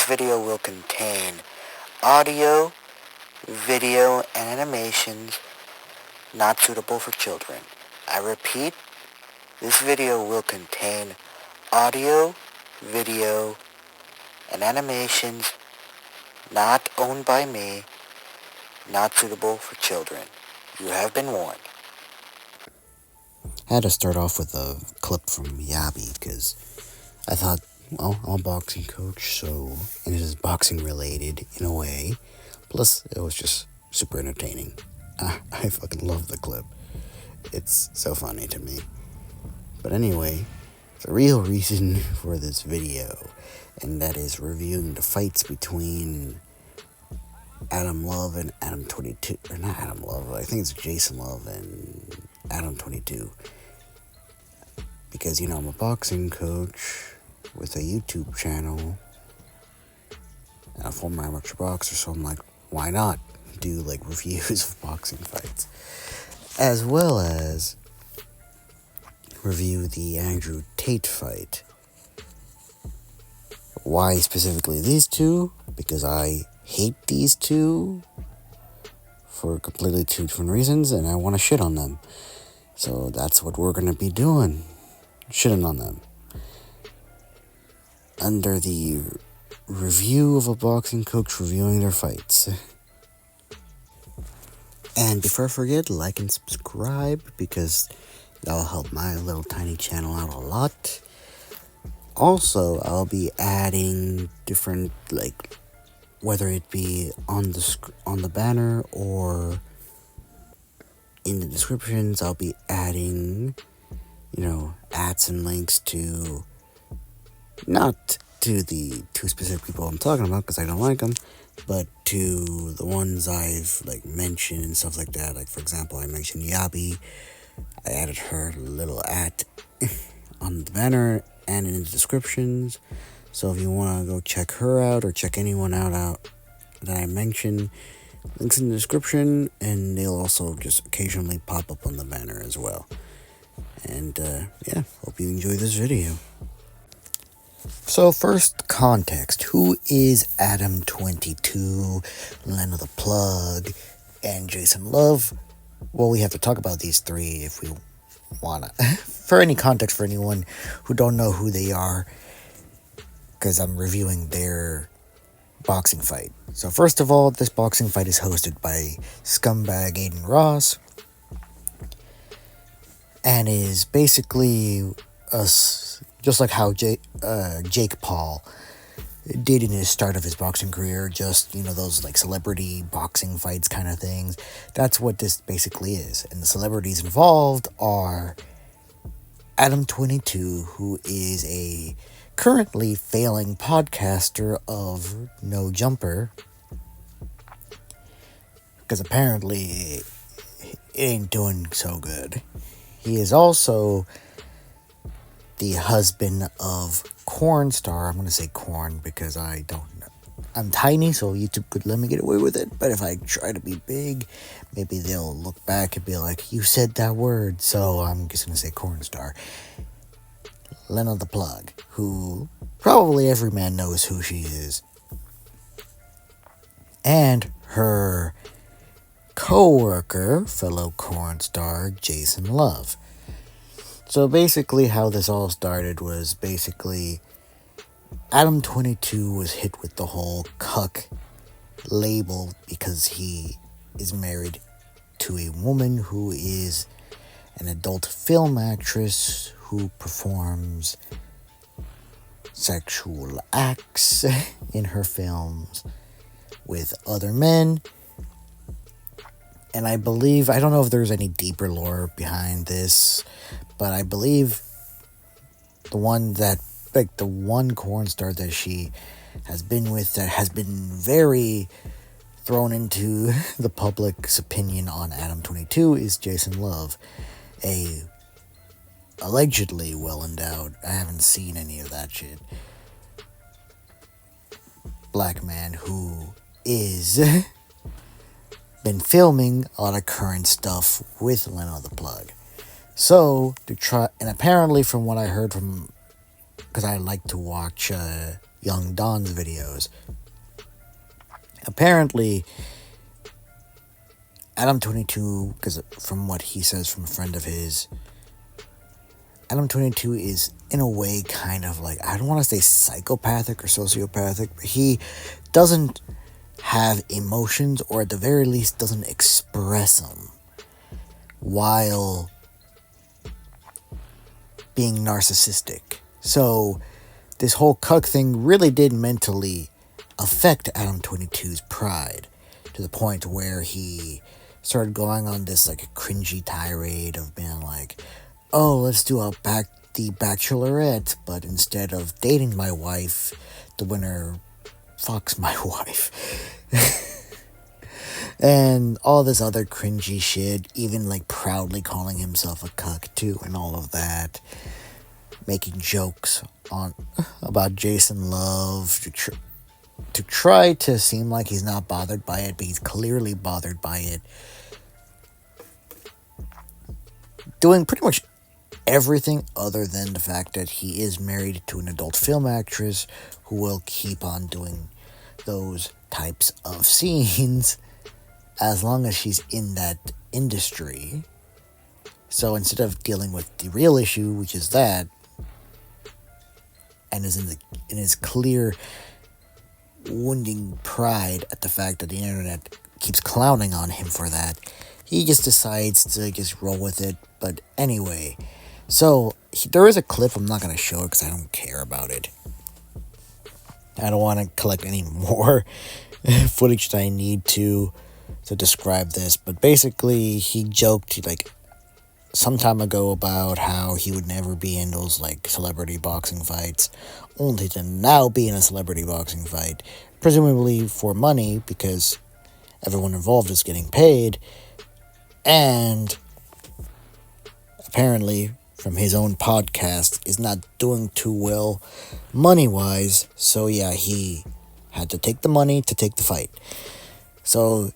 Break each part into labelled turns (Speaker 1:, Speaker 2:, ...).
Speaker 1: video will contain audio, video, and animations not suitable for children. I repeat, this video will contain audio, video, and animations not owned by me, not suitable for children. You have been warned. I had to start off with a clip from Yabi because I thought, well, I'm a boxing coach, so, and it is boxing related in a way. Plus, it was just super entertaining. I fucking love the clip. It's so funny to me. But anyway, the real reason for this video, and that is reviewing the fights between Adam Love and Adam 22, or not Adam Love, I think it's Jason Love and Adam 22. Because, I'm a boxing coach with a YouTube channel, and a former amateur boxer, so I'm like, why not do, reviews of boxing fights? As well as review the Andrew Tate fight. Why specifically these two? Because I hate these two for completely two different reasons, and I want to shit on them. So that's what we're going to be doing. Shitting on them. Under the review of a boxing coach reviewing their fights. And before I forget, like and subscribe, because that'll help my little tiny channel out a lot. Also, I'll be adding different, whether it be on the banner or in the descriptions, I'll be adding, ads and links to, not to the two specific people I'm talking about, because I don't like them, but to the ones I've, mentioned and stuff like that. For example, I mentioned Yabi. I added her little ad on the banner and in the descriptions. So if you want to go check her out or check anyone out that I mentioned, links in the description, and they'll also just occasionally pop up on the banner as well. And hope you enjoy this video. So first, context. Who is Adam 22, Leno the Plug, and Jason Love? Well, we have to talk about these three if we wanna. For any context for anyone who don't know who they are, because I'm reviewing their boxing fight. So first of all, this boxing fight is hosted by scumbag Aiden Ross, and is basically us, just like how Jake Paul did in his start of his boxing career, just, those celebrity boxing fights kind of things. That's what this basically is. And the celebrities involved are Adam 22, who is a currently failing podcaster of No Jumper, because apparently it ain't doing so good. He is also the husband of Corn Star. I'm going to say Corn because I don't know. I'm tiny, so YouTube could let me get away with it. But if I try to be big, maybe they'll look back and be like, you said that word. So I'm just going to say Corn Star. Leno the Plug, who probably every man knows who she is. And her co-worker, fellow Corn Star, Jason Love. So basically how this all started was basically Adam 22 was hit with the whole cuck label because he is married to a woman who is an adult film actress who performs sexual acts in her films with other men. And I don't know if there's any deeper lore behind this, but I believe the one Corn Star that she has been with that has been very thrown into the public's opinion on Adam 22 is Jason Love, a allegedly well-endowed, I haven't seen any of that shit, black man who is been filming a lot of current stuff with Leno the Plug. So, and apparently from what I heard from because I like to watch Young Don's videos. Apparently, Adam22, because from what he says from a friend of his, Adam22 is, in a way, kind of like, I don't want to say psychopathic or sociopathic, but he doesn't have emotions, or at the very least doesn't express them, while being narcissistic. So, this whole cuck thing really did mentally affect Adam22's pride, to the point where he started going on this like cringy tirade of being like, oh, let's do the Bachelorette, but instead of dating my wife, the winner fucks my wife. And all this other cringy shit, even like proudly calling himself a cuck too, and all of that. Making jokes about Jason Love to try to seem like he's not bothered by it, but he's clearly bothered by it. Doing pretty much everything other than the fact that he is married to an adult film actress who will keep on doing those types of scenes as long as she's in that industry. So instead of dealing with the real issue, which is that, and is in his clear wounding pride at the fact that the internet keeps clowning on him for that, he just decides to just roll with it. But anyway, so there is a clip. I'm not going to show it because I don't care about it. I don't want to collect any more footage that I need to describe this. But basically, he joked like some time ago about how he would never be in those like celebrity boxing fights, only to now be in a celebrity boxing fight, presumably for money because everyone involved is getting paid, and apparently from his own podcast is not doing too well money-wise. So yeah, he had to take the money to take the fight. So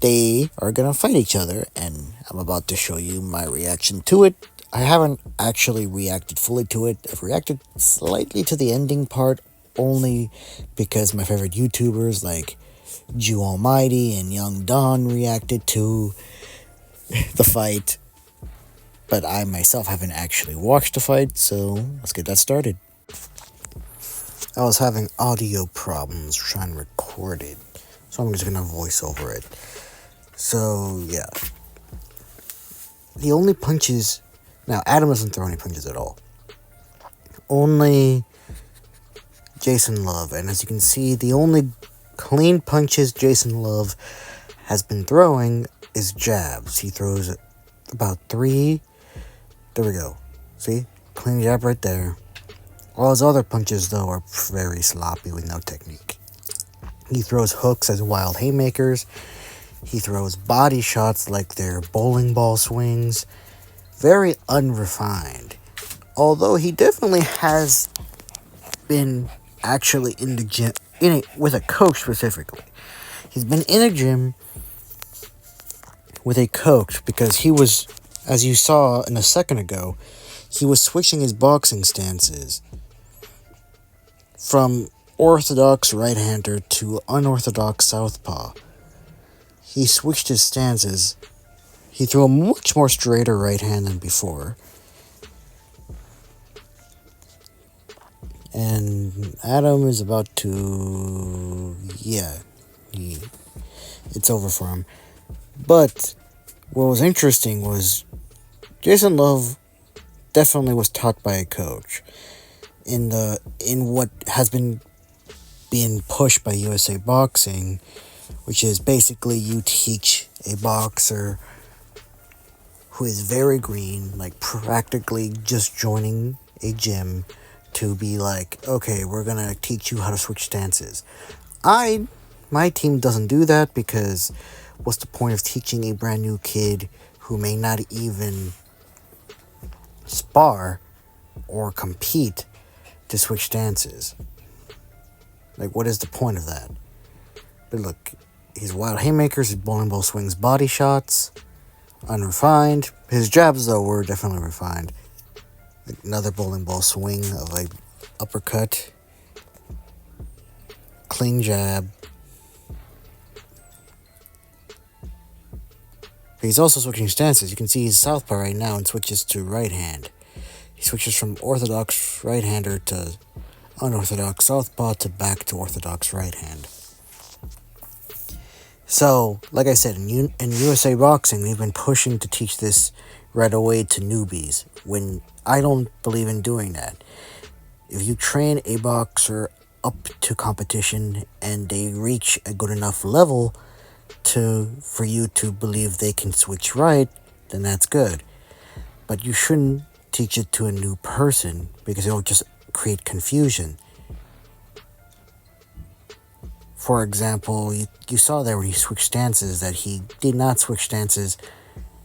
Speaker 1: they are gonna fight each other, and I'm about to show you my reaction to it. I haven't actually reacted fully to it. I've reacted slightly to the ending part, only because my favorite YouTubers like Jew Almighty and Young Don reacted to the fight. But I myself haven't actually watched the fight, so let's get that started. I was having audio problems trying to record it, so I'm just gonna voice over it. So, yeah. The only punches... Now, Adam doesn't throw any punches at all. Only Jason Love. And as you can see, the only clean punches Jason Love has been throwing is jabs. He throws about 3... There we go. See? Clean jab right there. All his other punches, though, are very sloppy with no technique. He throws hooks as wild haymakers. He throws body shots like they're bowling ball swings. Very unrefined. Although he definitely has been actually in the gym, with a coach specifically. He's been in a gym with a coach because he was, as you saw in a second ago, he was switching his boxing stances from orthodox right-hander to unorthodox southpaw. He switched his stances. He threw a much more straighter right hand than before. And Adam is about to... Yeah, it's over for him. But what was interesting was Jason Love definitely was taught by a coach in what has been being pushed by USA Boxing, which is basically you teach a boxer who is very green, like practically just joining a gym, to be like, okay, we're gonna teach you how to switch stances. My team doesn't do that because what's the point of teaching a brand new kid who may not even spar or compete to switch stances? Like, what is the point of that? But look, his wild haymakers, his bowling ball swings, body shots, unrefined. His jabs, though, were definitely refined. Another bowling ball swing of a uppercut, clean jab. He's also switching stances. You can see he's southpaw right now and switches to right hand. He switches from orthodox right-hander to unorthodox southpaw to back to orthodox right hand. So, like I said, in USA Boxing, we've been pushing to teach this right away to newbies, when I don't believe in doing that. If you train a boxer up to competition and they reach a good enough level for you to believe they can switch right, then that's good. But you shouldn't teach it to a new person, because it'll just create confusion. For example, you saw there when he switched stances that he did not switch stances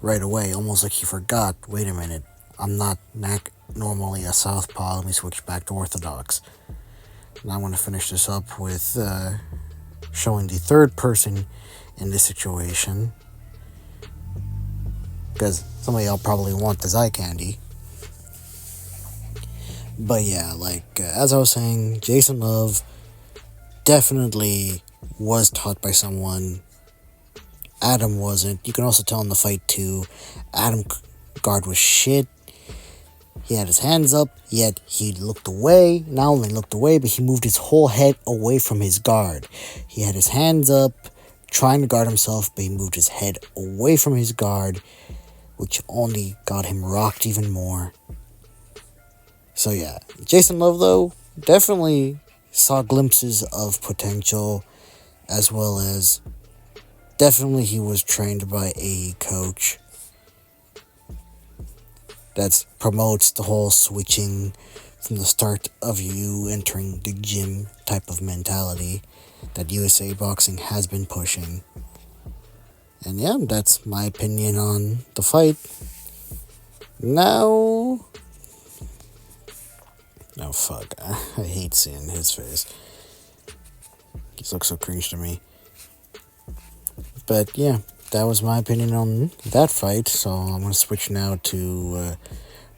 Speaker 1: right away, almost like he forgot, wait a minute, I'm not normally a southpaw, let me switch back to orthodox. And I want to finish this up with showing the third person in this situation, because some of y'all probably want this eye candy. But yeah, as I was saying, Jason Love definitely was taught by someone. Adam wasn't. You can also tell in the fight too. Adam guard was shit. He had his hands up, yet he looked away. Not only looked away, but he moved his whole head away from his guard. He had his hands up, trying to guard himself, but he moved his head away from his guard, which only got him rocked even more. So yeah, Jason Love, though, definitely saw glimpses of potential, as well as definitely he was trained by a coach that promotes the whole switching from the start of you entering the gym type of mentality that USA Boxing has been pushing. And yeah, that's my opinion on the fight. Now... Oh, fuck. I hate seeing his face. He looks so cringe to me. But yeah, that was my opinion on that fight. So I'm going to switch now to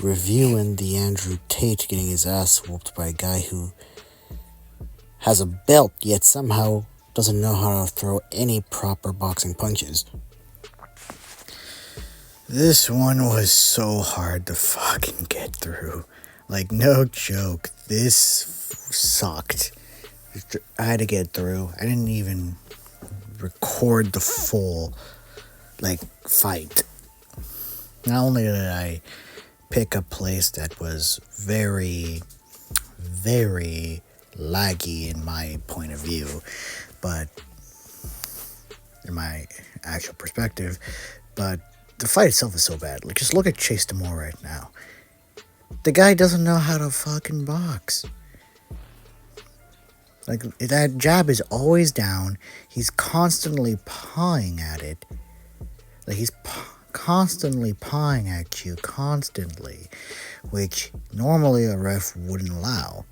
Speaker 1: reviewing the Andrew Tate getting his ass whooped by a guy who has a belt, yet somehow doesn't know how to throw any proper boxing punches. This one was so hard to fucking get through. Like, no joke, this sucked. I had to get through. I didn't even record the full, fight. Not only did I pick a place that was very, very laggy in my point of view, but in my actual perspective, but the fight itself is so bad. Like, just look at Chase D'Amore right now. The guy doesn't know how to fucking box. Like, that jab is always down. He's constantly pawing at it. Like, he's constantly pawing at you, constantly. Which normally a ref wouldn't allow.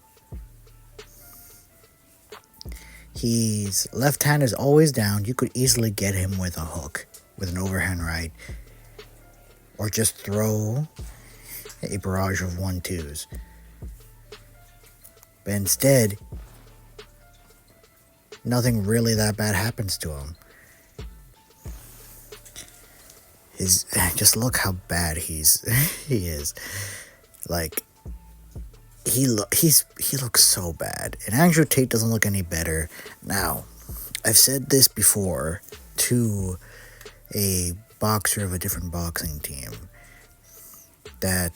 Speaker 1: His left hand is always down. You could easily get him with a hook, with an overhand right. Or just throw a barrage of 1-2s. But instead, nothing really that bad happens to him. Just look how bad he is. Like, he looks so bad. And Andrew Tate doesn't look any better. Now, I've said this before to a boxer of a different boxing team, that,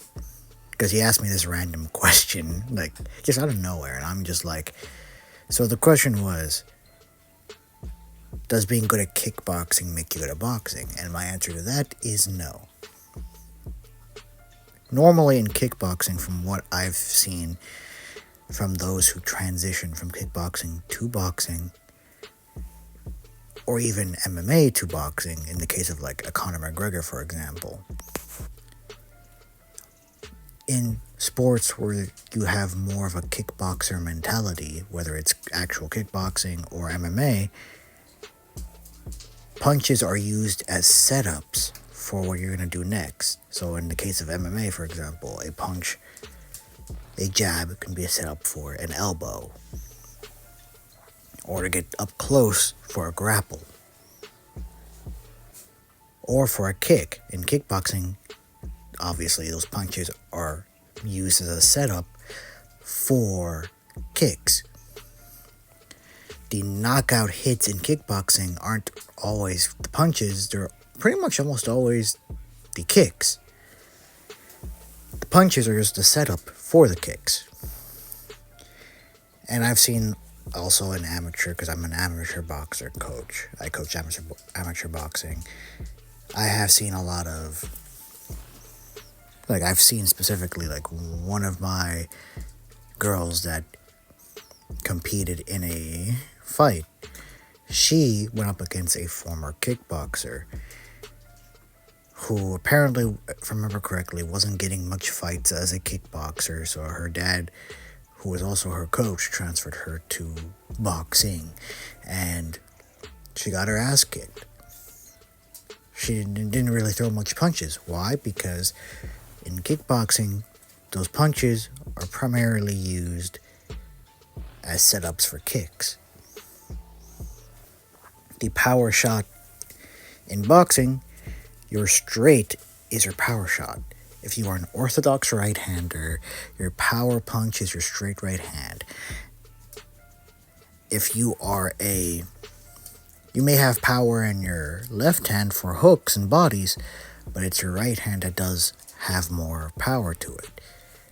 Speaker 1: because he asked me this random question, like, just out of nowhere, and I'm just like, so the question was, does being good at kickboxing make you good at boxing? And my answer to that is no. Normally in kickboxing, from what I've seen from those who transition from kickboxing to boxing, or even MMA to boxing, in the case of like a Conor McGregor, for example, in sports where you have more of a kickboxer mentality, whether it's actual kickboxing or MMA, punches are used as setups for what you're going to do next. So in the case of MMA, for example, a punch A jab can be set up for an elbow, or to get up close for a grapple, or for a kick. In kickboxing, obviously those punches are used as a setup for kicks. The knockout hits in kickboxing aren't always the punches, they're pretty much almost always the kicks. The punches are just the setup for the kicks. And I've seen also an amateur, because I'm an amateur boxer coach. I coach amateur boxing. I have seen a lot of, I've seen specifically, one of my girls that competed in a fight. She went up against a former kickboxer who apparently, if I remember correctly, wasn't getting much fights as a kickboxer, so her dad, who was also her coach, transferred her to boxing, and she got her ass kicked. She didn't really throw much punches. Why? Because in kickboxing, those punches are primarily used as setups for kicks. The power shot in boxing, your straight is your power shot. If you are an orthodox right-hander, your power punch is your straight right hand. If you are you may have power in your left hand for hooks and bodies, but it's your right hand that does have more power to it,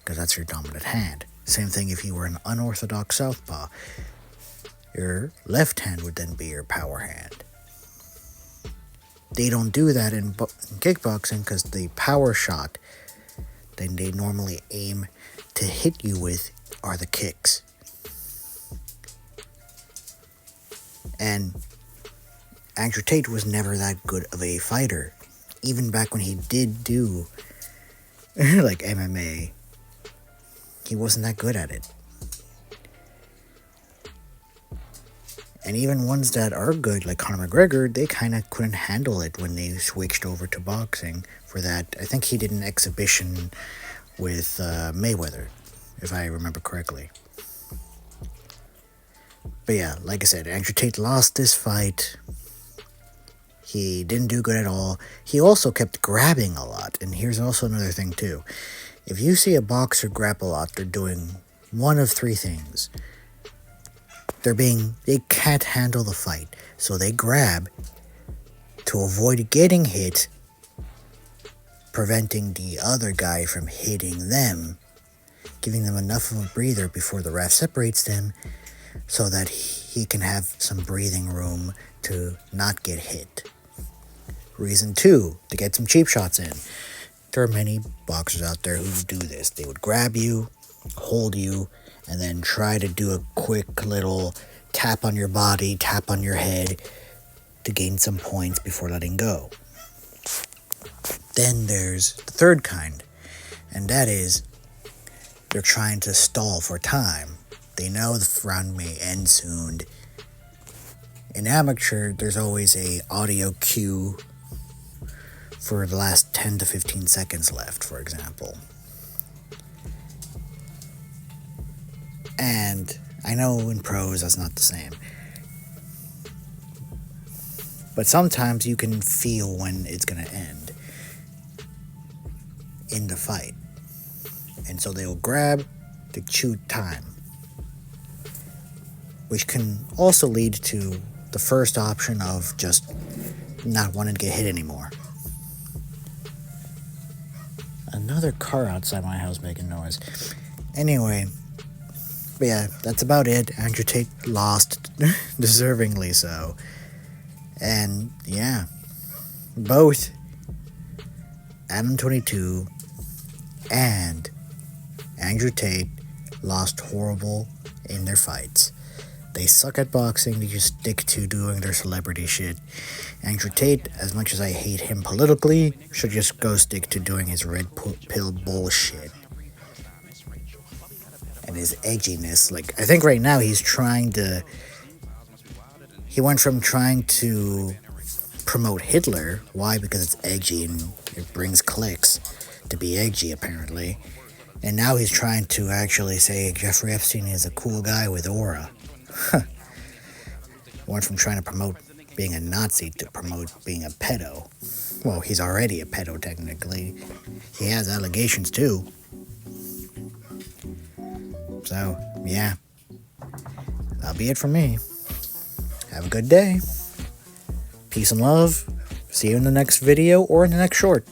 Speaker 1: because that's your dominant hand. Same thing if you were an unorthodox southpaw. Your left hand would then be your power hand. They don't do that in kickboxing, because the power shot that they normally aim to hit you with are the kicks. And Andrew Tate was never that good of a fighter. Even back when he did do MMA, he wasn't that good at it. And even ones that are good, like Conor McGregor, they kind of couldn't handle it when they switched over to boxing for that. I think he did an exhibition with Mayweather, if I remember correctly. But yeah, like I said, Andrew Tate lost this fight. He didn't do good at all. He also kept grabbing a lot. And here's also another thing too. If you see a boxer grab a lot, they're doing one of three things. They can't handle the fight, so they grab to avoid getting hit, preventing the other guy from hitting them, giving them enough of a breather before the ref separates them, so that he can have some breathing room to not get hit. Reason 2, to get some cheap shots in. There are many boxers out there who do this. They would grab you, hold you, and then try to do a quick little tap on your body, tap on your head to gain some points before letting go. Then there's the third kind, and that is they're trying to stall for time. They know the round may end soon. In amateur, there's always a audio cue for the last 10 to 15 seconds left, for example. And I know in pros that's not the same. But sometimes you can feel when it's going to end in the fight. And so they'll grab to chew time, which can also lead to the first option of just not wanting to get hit anymore. Another car outside my house making noise. Anyway, but yeah, that's about it. Andrew Tate lost, deservingly so. And yeah, both Adam 22 and Andrew Tate lost horrible in their fights. They suck at boxing. They just stick to doing their celebrity shit. Andrew Tate, as much as I hate him politically, should just go stick to doing his red pill bullshit and his edginess. I think right now he went from trying to promote Hitler. Why? Because it's edgy and it brings clicks to be edgy, apparently. And now he's trying to actually say Jeffrey Epstein is a cool guy with aura. Went from trying to promote being a Nazi to promote being a pedo. Well, he's already a pedo, technically. He has allegations, too. So, yeah. That'll be it from me. Have a good day. Peace and love. See you in the next video or in the next short.